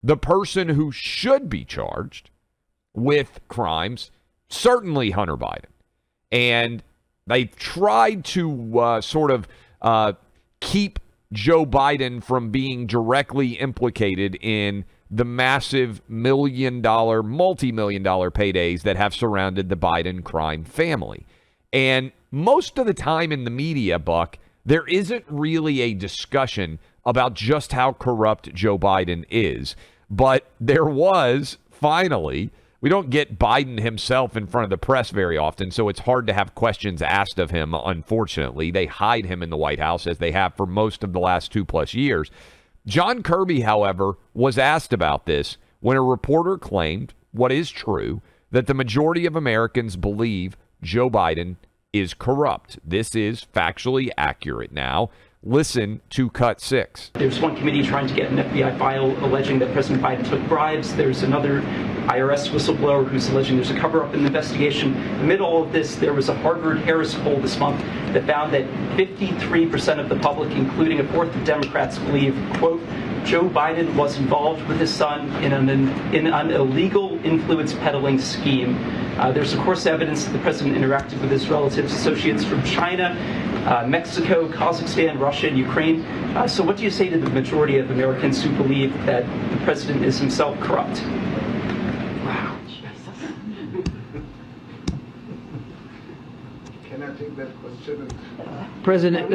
The person who should be charged with crimes, certainly Hunter Biden. And they've tried to keep Joe Biden from being directly implicated in the massive multi-million-dollar paydays that have surrounded the Biden crime family. And most of the time in the media, Buck, there isn't really a discussion about just how corrupt Joe Biden is. But there was, finally, we don't get Biden himself in front of the press very often, so it's hard to have questions asked of him, unfortunately. They hide him in the White House, as they have for most of the last 2+ years. John Kirby, however, was asked about this when a reporter claimed, what is true, that the majority of Americans believe Joe Biden is corrupt. This is factually accurate now. Listen to Cut 6. There's one committee trying to get an FBI file alleging that President Biden took bribes. There's another IRS whistleblower who's alleging there's a cover-up in the investigation. Amid all of this, there was a Harvard-Harris poll this month that found that 53% of the public, including a fourth of Democrats, believe, quote, Joe Biden was involved with his son in an illegal influence peddling scheme. There's, of course, evidence that the president interacted with his relatives, associates from China, Mexico, Kazakhstan, Russia, and Ukraine. So what do you say to the majority of Americans who believe that the president is himself corrupt? Wow. Can I take that question? The president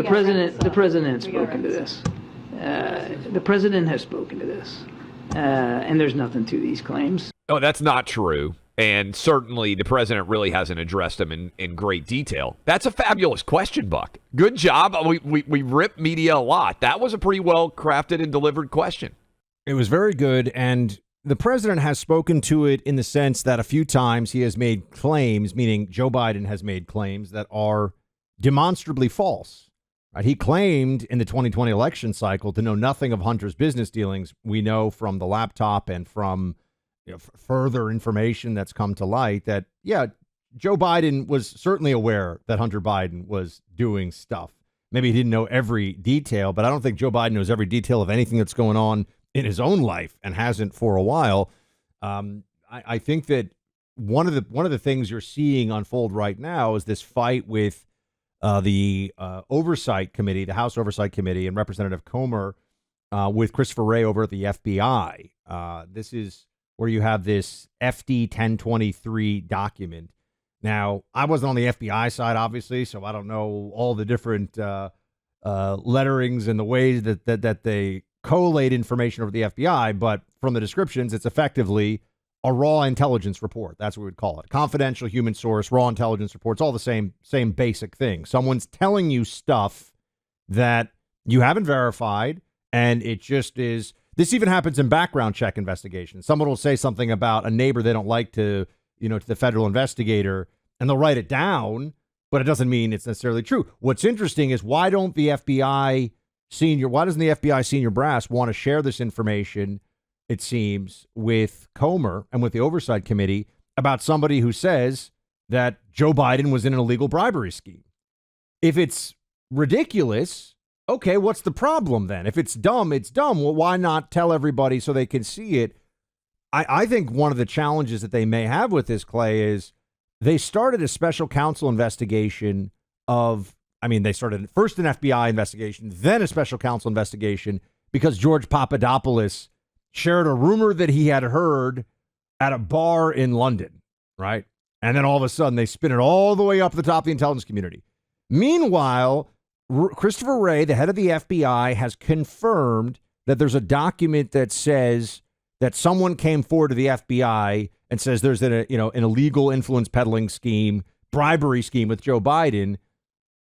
has spoken to this. The president has spoken to this. And there's nothing to these claims. Oh, that's not true. And certainly the president really hasn't addressed them in great detail. That's a fabulous question, Buck. Good job. We rip media a lot. That was a pretty well crafted and delivered question. It was very good. And the president has spoken to it in the sense that a few times he has made claims, meaning Joe Biden has made claims that are demonstrably false. Right? He claimed in the 2020 election cycle to know nothing of Hunter's business dealings. We know from the laptop and from further information that's come to light that, yeah, Joe Biden was certainly aware that Hunter Biden was doing stuff. Maybe he didn't know every detail, but I don't think Joe Biden knows every detail of anything that's going on in his own life and hasn't for a while. I think that one of the things you're seeing unfold right now is this fight with the Oversight Committee, the House Oversight Committee, and Representative Comer with Christopher Wray over at the FBI. This is where you have this FD 1023 document. Now, I wasn't on the FBI side, obviously, so I don't know all the different letterings and the ways that they collate information over the FBI, but from the descriptions, it's effectively a raw intelligence report. That's what we would call it. Confidential human source, raw intelligence reports, all the same basic thing. Someone's telling you stuff that you haven't verified, and it just is. This even happens in background check investigations. Someone will say something about a neighbor they don't like to the federal investigator, and they'll write it down, but it doesn't mean it's necessarily true. What's interesting is why doesn't the FBI senior brass want to share this information, it seems, with Comer and with the Oversight Committee about somebody who says that Joe Biden was in an illegal bribery scheme? If it's ridiculous, okay, what's the problem then? If it's dumb, it's dumb. Well, why not tell everybody so they can see it? I think one of the challenges that they may have with this, Clay, is they started a special counsel investigation they started first an FBI investigation, then a special counsel investigation because George Papadopoulos shared a rumor that he had heard at a bar in London, right? And then all of a sudden they spin it all the way up to the top of the intelligence community. Meanwhile, Christopher Wray, the head of the FBI, has confirmed that there's a document that says that someone came forward to the FBI and says there's an illegal influence peddling scheme, bribery scheme with Joe Biden.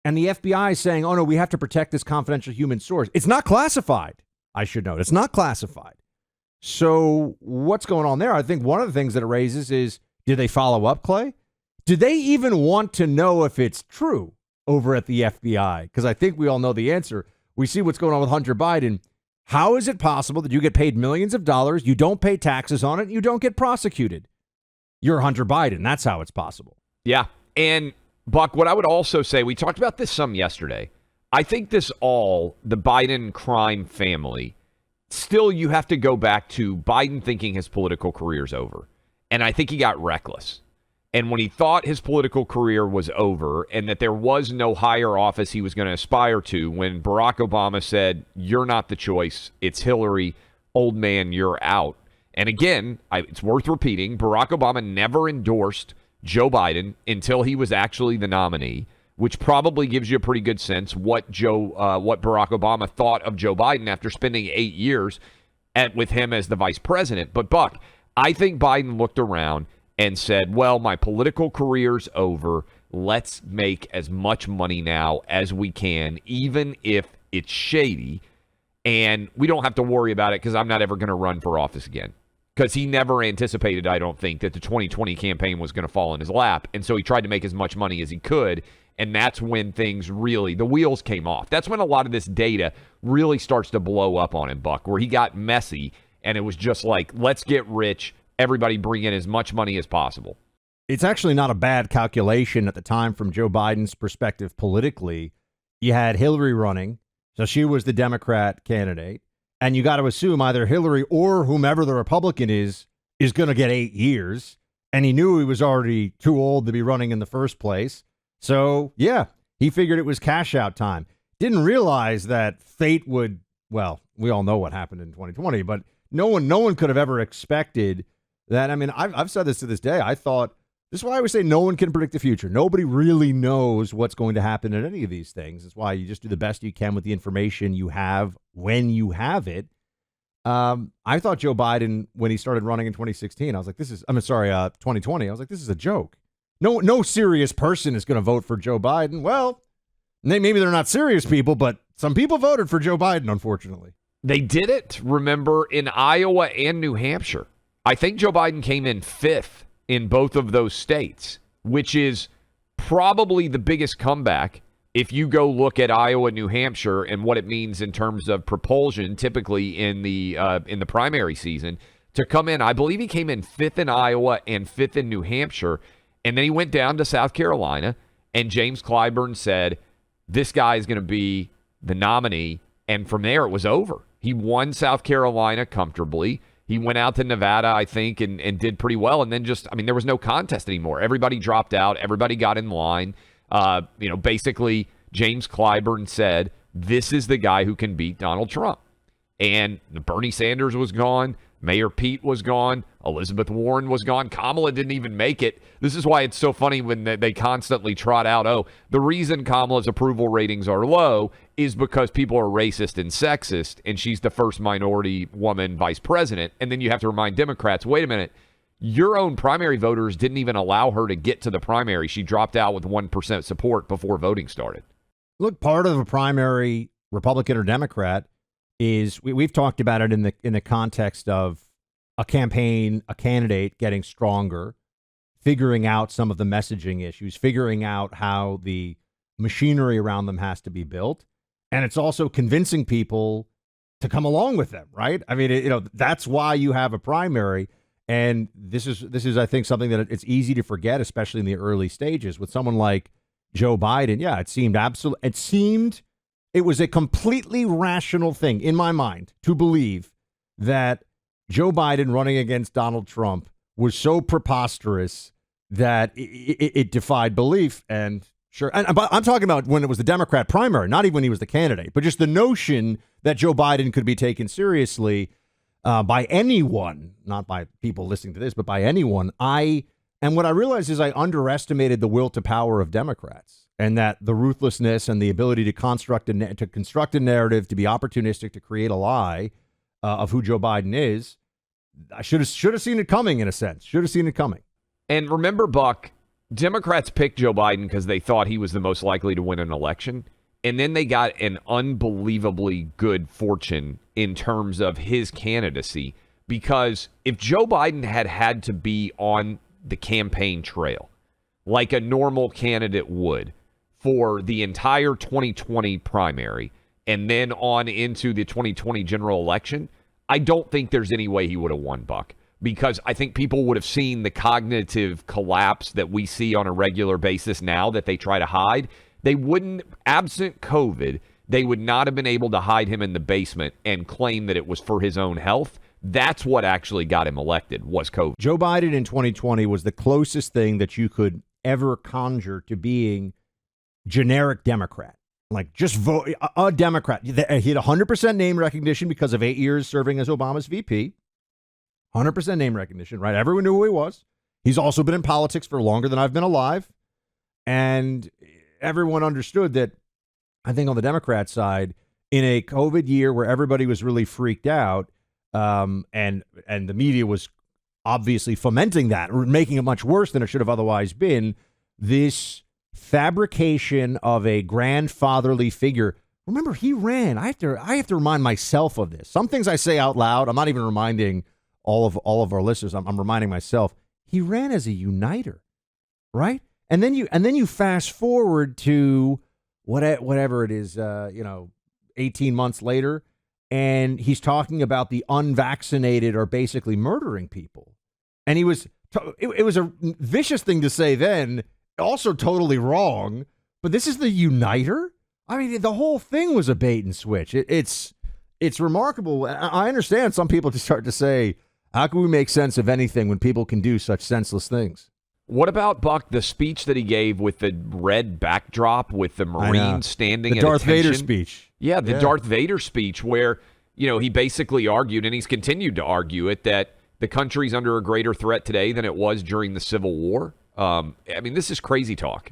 And the FBI is saying, oh, no, we have to protect this confidential human source. It's not classified. I should note. It's not classified. So what's going on there? I think one of the things that it raises is, did they follow up, Clay? Did they even want to know if it's true over at the FBI? Because I think we all know the answer. We see what's going on with Hunter Biden. How is it possible that you get paid millions of dollars, you don't pay taxes on it, and you don't get prosecuted? You're Hunter Biden. That's how it's possible. Yeah. And, Buck, what I would also say, we talked about this some yesterday. I think the Biden crime family still you have to go back to Biden thinking his political career's over. And I think he got reckless. And when he thought his political career was over and that there was no higher office he was going to aspire to, when Barack Obama said, "You're not the choice, it's Hillary, old man, you're out." And again, it's worth repeating, Barack Obama never endorsed Joe Biden until he was actually the nominee, which probably gives you a pretty good sense what Barack Obama thought of Joe Biden after spending 8 years with him as the vice president. But Buck, I think Biden looked around and said, well, my political career's over. Let's make as much money now as we can, even if it's shady. And we don't have to worry about it because I'm not ever going to run for office again. Because he never anticipated, I don't think, that the 2020 campaign was going to fall in his lap. And so he tried to make as much money as he could. And that's when things really, the wheels came off. That's when a lot of this data really starts to blow up on him, Buck, where he got messy. And it was just like, let's get rich. Everybody bring in as much money as possible. It's actually not a bad calculation at the time from Joe Biden's perspective politically. You had Hillary running, so she was the Democrat candidate. And you got to assume either Hillary or whomever the Republican is going to get 8 years. And he knew he was already too old to be running in the first place. So, yeah, he figured it was cash out time. Didn't realize that fate would, well, we all know what happened in 2020, but no one could have ever expected that. I mean, I've said this to this day. I thought, this is why I always say no one can predict the future. Nobody really knows what's going to happen in any of these things. That's why you just do the best you can with the information you have when you have it. I thought Joe Biden, when he started running in 2016, I was like, 2020, I was like, this is a joke. No serious person is going to vote for Joe Biden. Well, maybe they're not serious people, but some people voted for Joe Biden, unfortunately. They did it, remember, in Iowa and New Hampshire. I think Joe Biden came in 5th in both of those states, which is probably the biggest comeback if you go look at Iowa, New Hampshire, and what it means in terms of propulsion, typically in the primary season. To come in, I believe he came in 5th in Iowa and 5th in New Hampshire, and then he went down to South Carolina, and James Clyburn said, this guy is going to be the nominee, and from there it was over. He won South Carolina comfortably. He went out to Nevada, I think, and did pretty well. And then there was no contest anymore. Everybody dropped out. Everybody got in line. Basically, James Clyburn said, this is the guy who can beat Donald Trump. And Bernie Sanders was gone. Mayor Pete was gone. Elizabeth Warren was gone. Kamala didn't even make it. This is why it's so funny when they constantly trot out, the reason Kamala's approval ratings are low is because people are racist and sexist, and she's the first minority woman vice president. And then you have to remind Democrats, wait a minute, your own primary voters didn't even allow her to get to the primary. She dropped out with 1% support before voting started. Look, part of a primary, Republican or Democrat, is we've talked about it in the context of a campaign, a candidate getting stronger, figuring out some of the messaging issues, figuring out how the machinery around them has to be built. And it's also convincing people to come along with them, right? I mean, that's why you have a primary. And this is, I think, something that it's easy to forget, especially in the early stages. With someone like Joe Biden, yeah, it was a completely rational thing in my mind to believe that Joe Biden running against Donald Trump was so preposterous that it defied belief. And sure, and I'm talking about when it was the Democrat primary, not even when he was the candidate, but just the notion that Joe Biden could be taken seriously by anyone, not by people listening to this, but by anyone. And what I realized is I underestimated the will to power of Democrats, and that the ruthlessness and the ability to construct a narrative, to be opportunistic, to create a lie of who Joe Biden is. I should have seen it coming, in a sense. Should have seen it coming. And remember, Buck, Democrats picked Joe Biden because they thought he was the most likely to win an election. And then they got an unbelievably good fortune in terms of his candidacy. Because if Joe Biden had to be on the campaign trail like a normal candidate would for the entire 2020 primary and then on into the 2020 general election, I don't think there's any way he would have won, Buck, because I think people would have seen the cognitive collapse that we see on a regular basis now that they try to hide. They wouldn't, absent COVID, they would not have been able to hide him in the basement and claim that it was for his own health. That's what actually got him elected, was COVID. Joe Biden in 2020 was the closest thing that you could ever conjure to being generic Democrat. Like, just vote a Democrat. He had 100% name recognition because of 8 years serving as Obama's VP. 100% name recognition, right? Everyone knew who he was. He's also been in politics for longer than I've been alive. And everyone understood that, I think on the Democrat side, in a COVID year where everybody was really freaked out, and the media was obviously fomenting that, or making it much worse than it should have otherwise been, this fabrication of a grandfatherly figure. Remember, he ran. I have to remind myself of this. Some things I say out loud, I'm not even reminding all of our listeners. I'm reminding myself. He ran as a uniter, right? And then you fast forward to whatever it is, 18 months later, and he's talking about the unvaccinated are basically murdering people. And it was a vicious thing to say then, also totally wrong. But this is the uniter? I mean, the whole thing was a bait and switch. It's remarkable. I understand some people just start to say, how can we make sense of anything when people can do such senseless things? What about, Buck, the speech that he gave with the red backdrop with the Marines standing the at Darth attention? Vader speech. Yeah, the Darth Vader speech where, he basically argued, and he's continued to argue it, that the country's under a greater threat today than it was during the Civil War. I mean, this is crazy talk.